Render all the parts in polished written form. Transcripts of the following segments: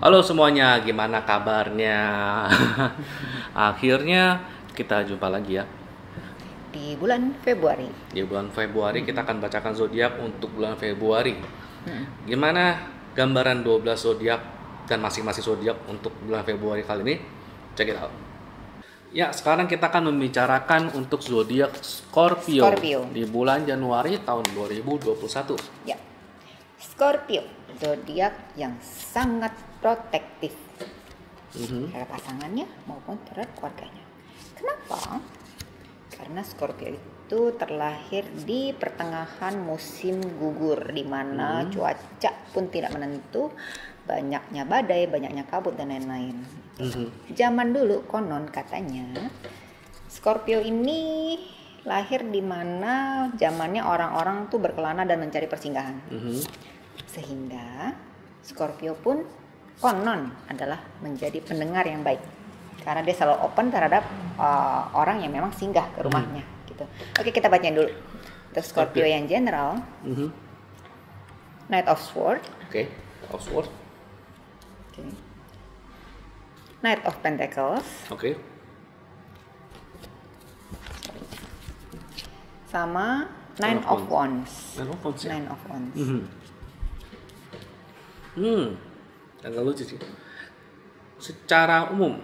Halo semuanya, gimana kabarnya? Akhirnya kita jumpa lagi ya. Di bulan Februari. Di bulan Februari kita akan bacakan zodiak untuk bulan Februari. Mm. Gimana gambaran 12 zodiak dan masing-masing zodiak untuk bulan Februari kali ini? Check it out. Ya, sekarang kita akan membicarakan untuk zodiak Scorpio di bulan Januari tahun 2021. Ya. Scorpio, zodiak yang sangat protektif terhadap pasangannya maupun terhadap keluarganya. Kenapa? Karena Scorpio itu terlahir di pertengahan musim gugur, di mana cuaca pun tidak menentu, banyaknya badai, banyaknya kabut dan lain-lain. Zaman dulu konon katanya Scorpio ini lahir di mana zamannya orang-orang tuh berkelana dan mencari persinggahan. Sehingga Scorpio pun konon adalah menjadi pendengar yang baik karena dia selalu open terhadap orang yang memang singgah ke rumahnya gitu. Oke, kita bacain dulu. Untuk Scorpio yang general, Knight of Swords. Oke, of Swords. Okay. Knight of Pentacles. Oke. Sama Nine of Wands. Nine of Wands. Nine of Wands. Agak lucu sih. Secara umum,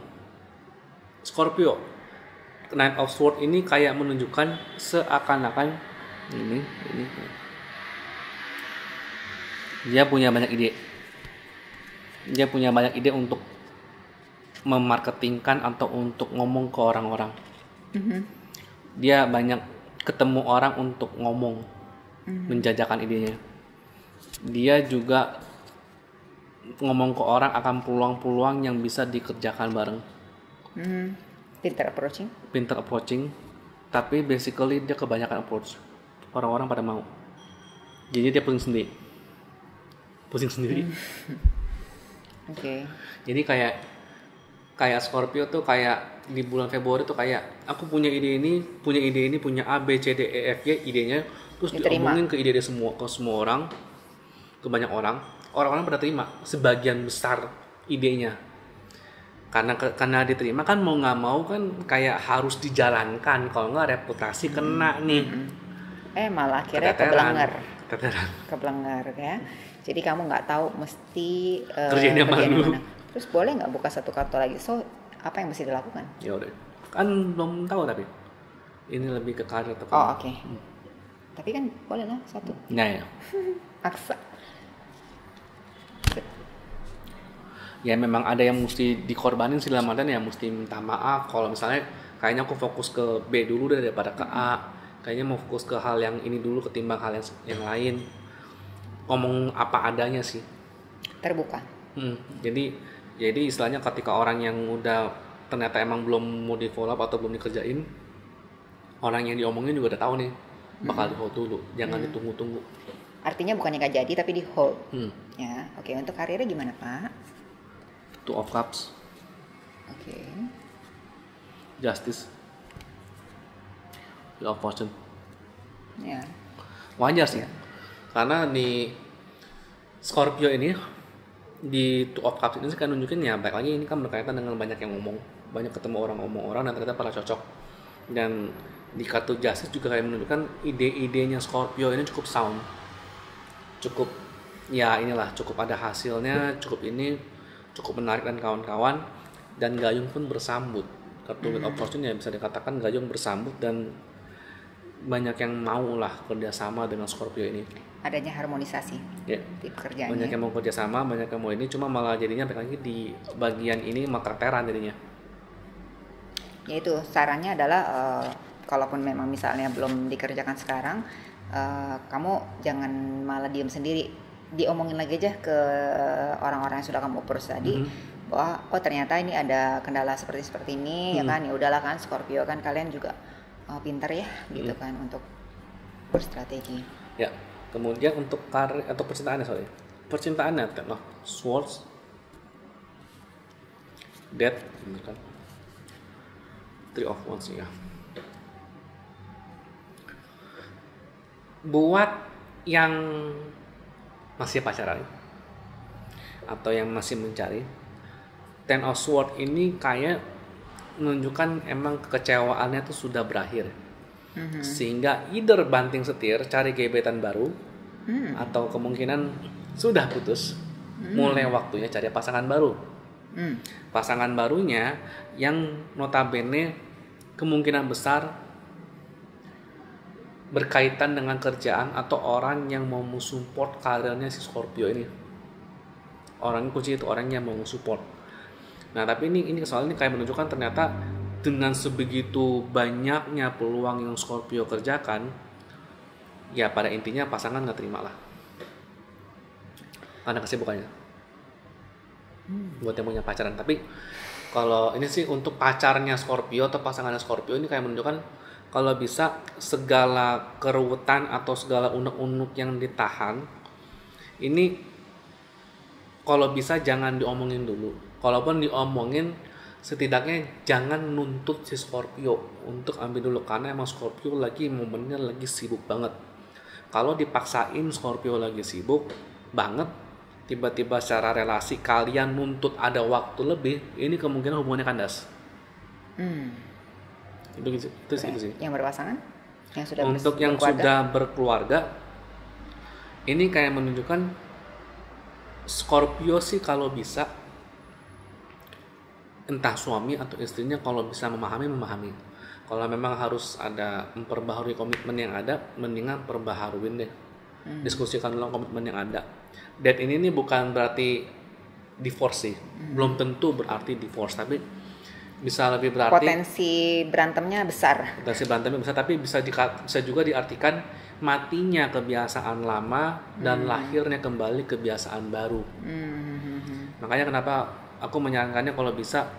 Scorpio, Knight of Swords ini kayak menunjukkan seakan-akan ini dia punya banyak ide. Dia punya banyak ide untuk memarketingkan atau untuk ngomong ke orang-orang. Dia banyak ketemu orang untuk ngomong, menjajakan idenya. Dia juga ngomong ke orang akan peluang-peluang yang bisa dikerjakan bareng. Pinter approaching, tapi basically dia kebanyakan approach. Orang-orang pada mau. Jadi dia pusing sendiri. Oke. Jadi kayak Scorpio tuh kayak di bulan Februari tuh kayak aku punya ide ini, punya A, B, C, D, E, F, G idenya, terus diomongin ke ide semua, ke semua orang, ke banyak orang. Orang-orang pada terima sebagian besar idenya. Karena diterima kan mau nggak mau kan kayak harus dijalankan, kalau nggak reputasi kena nih. Malah akhirnya keblenger ya. Jadi kamu nggak tahu mesti kerjanya mana. Terus boleh nggak buka satu kartu lagi? So apa yang mesti dilakukan? Ya udah, kan belum tahu tapi ini lebih ke karir atau oke. Tapi kan boleh lah satu. Nah ya. Aksa. Ya memang ada yang mesti dikorbanin sih, dalam artian ya mesti minta maaf kalau misalnya kayaknya aku fokus ke B dulu daripada ke A, kayaknya mau fokus ke hal yang ini dulu ketimbang hal yang lain. Ngomong apa adanya sih, terbuka. Jadi istilahnya ketika orang yang udah ternyata emang belum mau di follow up atau belum dikerjain, orang yang diomongin juga udah tahu nih bakal di hold dulu, jangan ditunggu-tunggu. Artinya bukannya nggak jadi tapi di hold. Ya, oke. Untuk karirnya gimana, Pak? Two of Cups. Oke. Justice. Wheel of Fortune. Ya. Wajar sih. Karena di Scorpio ini di Two of Cups ini kan nunjukin ya, baik lagi ini kan berkaitan dengan banyak yang ngomong, banyak ketemu orang dan ternyata pada cocok. Dan di kartu Justice juga kayak menunjukkan ide-idenya Scorpio ini cukup sound, cukup ya inilah, cukup ada hasilnya, cukup menarik dan kawan-kawan, dan gayung pun bersambut. Kartu Wheel of Fortune ya bisa dikatakan gayung bersambut dan banyak yang mau lah kerjasama dengan Scorpio ini. Adanya harmonisasi di pekerjaannya. Banyak yang mau kerjasama, banyak yang mau ini, cuma malah jadinya lagi di bagian ini makerteran jadinya. Yaitu sarannya adalah kalaupun memang misalnya belum dikerjakan sekarang, kamu jangan malah diem sendiri. Diomongin lagi aja ke orang-orang yang sudah kamu approach tadi, bahwa ternyata ini ada kendala seperti ini, ya kan, ya udahlah kan Scorpio kan kalian juga pinter ya gitu kan untuk berstrategi. Ya, kemudian untuk karir atau percintaannya Ten of Swords, Death, kan, Three of Wands ya. Buat yang masih pacaran, atau yang masih mencari, Ten of Swords ini kayak menunjukkan emang kekecewaannya tuh sudah berakhir. Sehingga either banting setir cari gebetan baru, atau kemungkinan sudah putus, mulai waktunya cari pasangan baru. Pasangan barunya yang notabene kemungkinan besar berkaitan dengan kerjaan atau orang yang mau support karirnya si Scorpio ini. Orang kunci itu orang yang mau support. Nah, tapi ini soal ini kayak menunjukkan ternyata dengan sebegitu banyaknya peluang yang Scorpio kerjakan, ya pada intinya pasangan nggak terima lah karena kesibukannya. Buat yang punya pacaran. Tapi kalau ini sih untuk pacarnya Scorpio atau pasangannya Scorpio ini kayak menunjukkan kalau bisa segala keruwetan atau segala unek-unek yang ditahan ini kalau bisa jangan diomongin dulu. Kalaupun diomongin, setidaknya jangan nuntut si Scorpio untuk ambil dulu karena emang Scorpio lagi momennya lagi sibuk banget. Kalau dipaksain Scorpio lagi sibuk banget, tiba-tiba secara relasi kalian nuntut ada waktu lebih, ini kemungkinan hubungannya kandas. Itu sih. Yang berpasangan, yang sudah untuk yang sudah berkeluarga, ini kayak menunjukkan Scorpio sih kalau bisa, entah suami atau istrinya kalau bisa memahami. Kalau memang harus ada memperbaharui komitmen yang ada, mendingan perbaharuin deh. Diskusikan ulang komitmen yang ada. Date ini nih bukan berarti divorce sih, belum tentu berarti divorce, tapi bisa lebih berarti potensi berantemnya besar, tapi bisa juga diartikan matinya kebiasaan lama dan lahirnya kembali kebiasaan baru. Makanya kenapa aku menyarankannya kalau bisa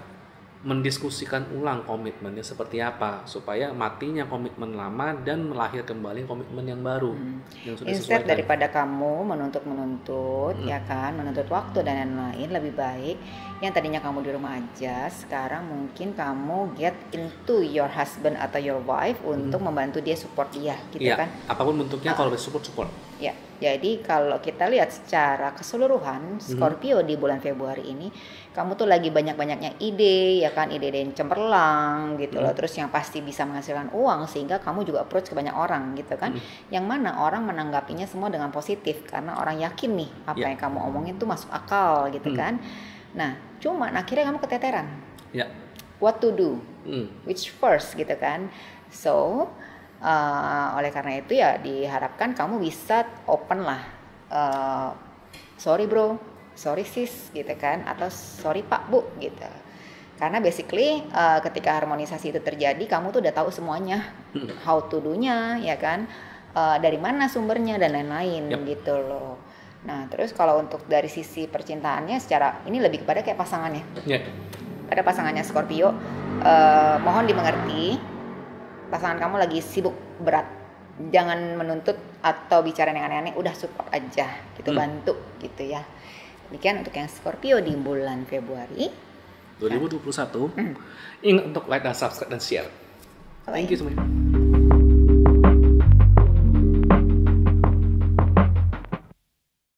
mendiskusikan ulang komitmennya seperti apa supaya matinya komitmen lama dan melahir kembali komitmen yang baru yang sudah instead sesuaikan. Daripada kamu menuntut ya kan, menuntut waktu dan lain-lain, lebih baik yang tadinya kamu di rumah aja, sekarang mungkin kamu get into your husband atau your wife untuk membantu dia, support dia gitu ya, kan, apapun bentuknya. Kalau support ya. Jadi kalau kita lihat secara keseluruhan Scorpio di bulan Februari ini, kamu tuh lagi banyak-banyaknya ide, ya kan, ide-ide yang cemerlang gitu loh, terus yang pasti bisa menghasilkan uang sehingga kamu juga approach ke banyak orang gitu kan, yang mana orang menanggapinya semua dengan positif karena orang yakin nih apa yang kamu omongin tuh masuk akal gitu kan. Nah, cuman akhirnya kamu keteteran. What to do? Which first gitu kan. So oleh karena itu ya diharapkan kamu bisa open lah, sorry bro, sorry sis gitu kan, atau sorry pak bu gitu. Karena basically ketika harmonisasi itu terjadi, kamu tuh udah tahu semuanya, how to do-nya ya kan, dari mana sumbernya dan lain-lain gitu loh. Nah terus kalau untuk dari sisi percintaannya, secara ini lebih kepada kayak pasangannya, pada pasangannya Scorpio, mohon dimengerti, pasangan kamu lagi sibuk berat, jangan menuntut atau bicara yang aneh-aneh, udah support aja gitu, bantu gitu ya. Demikian untuk yang Scorpio di bulan Februari 2021. Ingat untuk like dan subscribe dan share. Thank you semuanya.